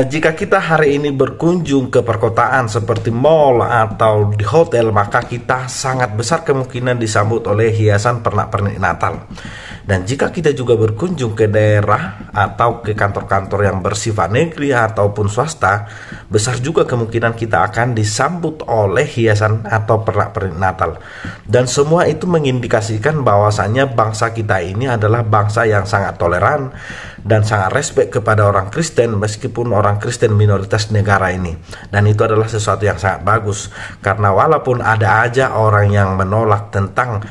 Jika kita hari ini berkunjung ke perkotaan seperti mall atau di hotel, maka kita sangat besar kemungkinan disambut oleh hiasan pernak-pernik Natal. Dan jika kita juga berkunjung ke daerah atau ke kantor-kantor yang bersifat negeri ataupun swasta, besar juga kemungkinan kita akan disambut oleh hiasan atau pernak-pernik Natal. Dan semua itu mengindikasikan bahwasannya bangsa kita ini adalah bangsa yang sangat toleran dan sangat respek kepada orang Kristen, meskipun orang Kristen minoritas negara ini. Dan itu adalah sesuatu yang sangat bagus, karena walaupun ada aja orang yang menolak tentang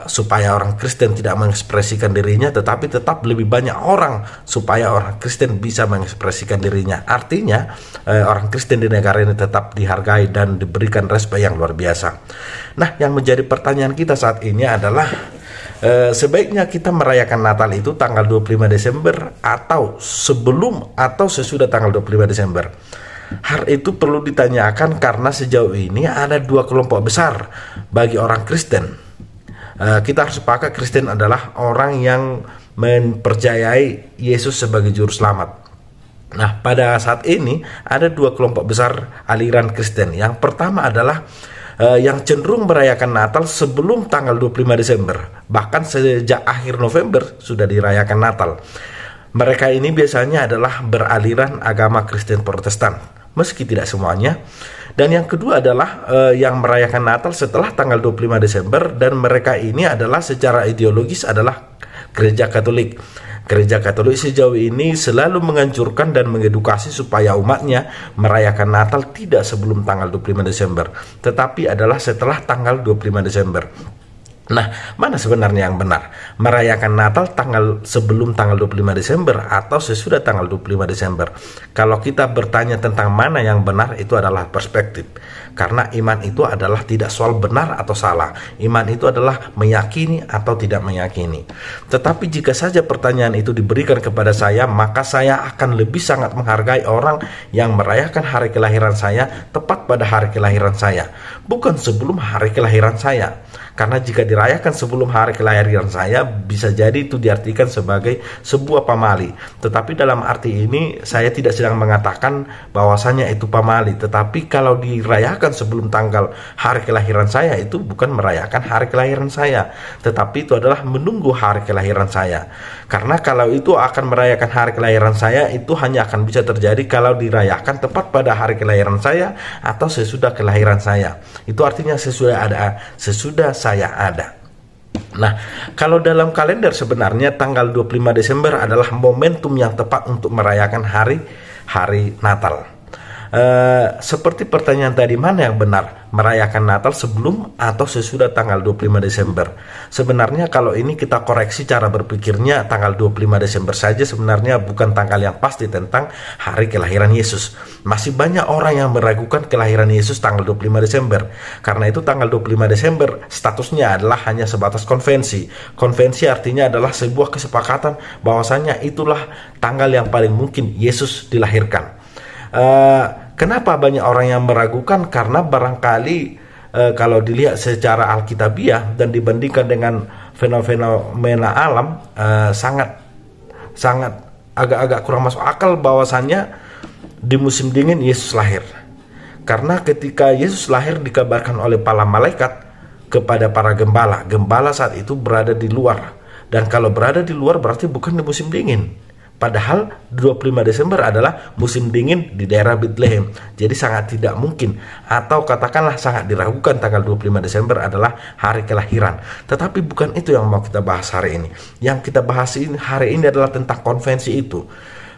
supaya orang Kristen tidak mengekspresikan dirinya, tetapi tetap lebih banyak orang supaya orang Kristen bisa mengekspresikan dirinya. Artinya orang Kristen di negara ini tetap dihargai dan diberikan respek yang luar biasa. Nah, yang menjadi pertanyaan kita saat ini adalah sebaiknya kita merayakan Natal itu tanggal 25 Desember atau sebelum atau sesudah tanggal 25 Desember. Hal itu perlu ditanyakan karena sejauh ini ada dua kelompok besar bagi orang Kristen. Kita harus sepakat Kristen adalah orang yang mempercayai Yesus sebagai juru selamat. Nah, pada saat ini ada dua kelompok besar aliran Kristen. Yang pertama adalah yang cenderung merayakan Natal sebelum tanggal 25 Desember. Bahkan sejak akhir November sudah dirayakan Natal. Mereka ini biasanya adalah beraliran agama Kristen Protestan, meski tidak semuanya. Dan yang kedua adalah yang merayakan Natal setelah tanggal 25 Desember, dan mereka ini adalah secara ideologis adalah Gereja Katolik. Gereja Katolik sejauh ini selalu menganjurkan dan mengedukasi supaya umatnya merayakan Natal tidak sebelum tanggal 25 Desember, tetapi adalah setelah tanggal 25 Desember. Nah, mana sebenarnya yang benar? Merayakan Natal sebelum tanggal 25 Desember atau sesudah tanggal 25 Desember? Kalau kita bertanya tentang mana yang benar, itu adalah perspektif. Karena iman itu adalah tidak soal benar atau salah. Iman itu adalah meyakini atau tidak meyakini. Tetapi jika saja pertanyaan itu diberikan kepada saya, maka saya akan lebih sangat menghargai orang yang merayakan hari kelahiran saya tepat pada hari kelahiran saya, bukan sebelum hari kelahiran saya. Karena jika dirayakan sebelum hari kelahiran saya, bisa jadi itu diartikan sebagai sebuah pamali. Tetapi dalam arti ini saya tidak sedang mengatakan bahwasanya itu pamali. Tetapi kalau dirayakan sebelum tanggal hari kelahiran saya, itu bukan merayakan hari kelahiran saya, tetapi itu adalah menunggu hari kelahiran saya. Karena kalau itu akan merayakan hari kelahiran saya, itu hanya akan bisa terjadi kalau dirayakan tepat pada hari kelahiran saya atau sesudah kelahiran saya. Itu artinya sesudah saya ada. Nah, kalau dalam kalender sebenarnya tanggal 25 Desember adalah momentum yang tepat untuk merayakan hari Natal. Seperti pertanyaan tadi, mana yang benar? Merayakan Natal sebelum atau sesudah tanggal 25 Desember? Sebenarnya kalau ini kita koreksi cara berpikirnya, tanggal 25 Desember saja sebenarnya bukan tanggal yang pasti tentang hari kelahiran Yesus. Masih banyak orang yang meragukan kelahiran Yesus tanggal 25 Desember. Karena itu tanggal 25 Desember statusnya adalah hanya sebatas konvensi. Konvensi artinya adalah sebuah kesepakatan bahwasanya itulah tanggal yang paling mungkin Yesus dilahirkan. Kenapa banyak orang yang meragukan? Karena barangkali kalau dilihat secara alkitabiah dan dibandingkan dengan fenomena alam, sangat agak-agak kurang masuk akal bahwasannya di musim dingin Yesus lahir. Karena ketika Yesus lahir dikabarkan oleh para malaikat kepada para gembala. Gembala saat itu berada di luar. Dan kalau berada di luar berarti bukan di musim dingin. Padahal 25 Desember adalah musim dingin di daerah Bethlehem. Jadi sangat tidak mungkin, atau katakanlah sangat diragukan tanggal 25 Desember adalah hari kelahiran. Tetapi bukan itu yang mau kita bahas hari ini. Yang kita bahas hari ini adalah tentang konvensi itu.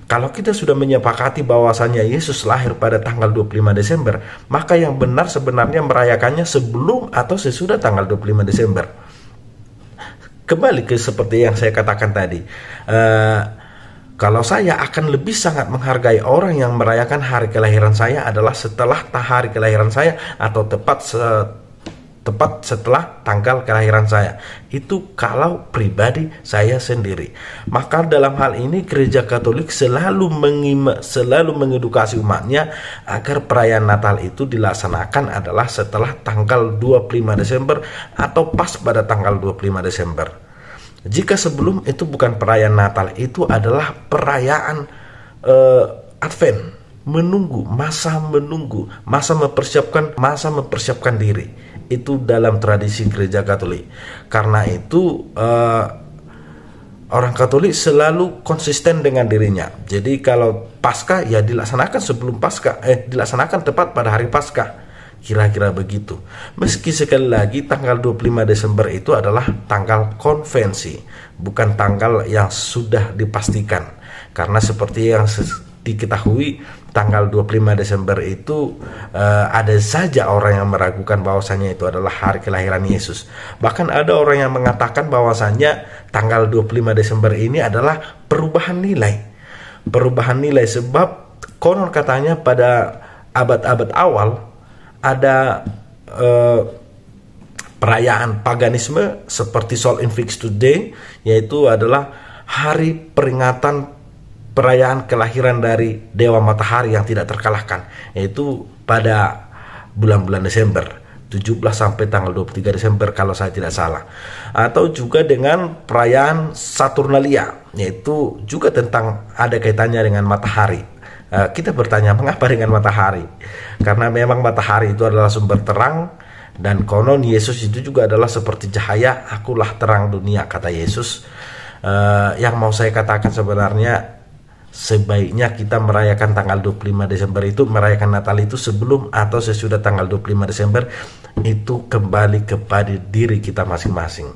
Kalau kita sudah menyepakati bahwasannya Yesus lahir pada tanggal 25 Desember, maka yang benar sebenarnya merayakannya sebelum atau sesudah tanggal 25 Desember. Kembali ke seperti yang saya katakan tadi, kalau saya akan lebih sangat menghargai orang yang merayakan hari kelahiran saya adalah setelah hari kelahiran saya atau tepat setelah tanggal kelahiran saya. Itu kalau pribadi saya sendiri. Maka dalam hal ini Gereja Katolik selalu mengedukasi umatnya agar perayaan Natal itu dilaksanakan adalah setelah tanggal 25 Desember atau pas pada tanggal 25 Desember. Jika sebelum itu bukan perayaan Natal, itu adalah perayaan Advent, menunggu, masa mempersiapkan diri. Itu dalam tradisi gereja Katolik. Karena itu orang Katolik selalu konsisten dengan dirinya. Jadi kalau Paskah ya dilaksanakan sebelum Paskah, dilaksanakan tepat pada hari Paskah. Kira-kira begitu. Meski sekali lagi tanggal 25 Desember itu adalah tanggal konvensi, bukan tanggal yang sudah dipastikan. Karena seperti yang diketahui, tanggal 25 Desember itu ada saja orang yang meragukan bahwasannya itu adalah hari kelahiran Yesus. Bahkan ada orang yang mengatakan bahwasannya tanggal 25 Desember ini adalah perubahan nilai. Perubahan nilai sebab konon katanya pada abad-abad awal ada perayaan paganisme seperti Sol Invictus Day, yaitu adalah hari peringatan perayaan kelahiran dari Dewa Matahari yang tidak terkalahkan, yaitu pada bulan-bulan Desember 17 sampai tanggal 23 Desember kalau saya tidak salah. Atau juga dengan perayaan Saturnalia, yaitu juga tentang ada kaitannya dengan matahari. Kita bertanya mengapa dengan matahari? Karena memang matahari itu adalah sumber terang, dan konon Yesus itu juga adalah seperti cahaya. Akulah terang dunia, kata Yesus. Yang mau saya katakan sebenarnya, sebaiknya kita merayakan tanggal 25 Desember itu, merayakan Natal itu sebelum atau sesudah tanggal 25 Desember, itu kembali kepada diri kita masing-masing.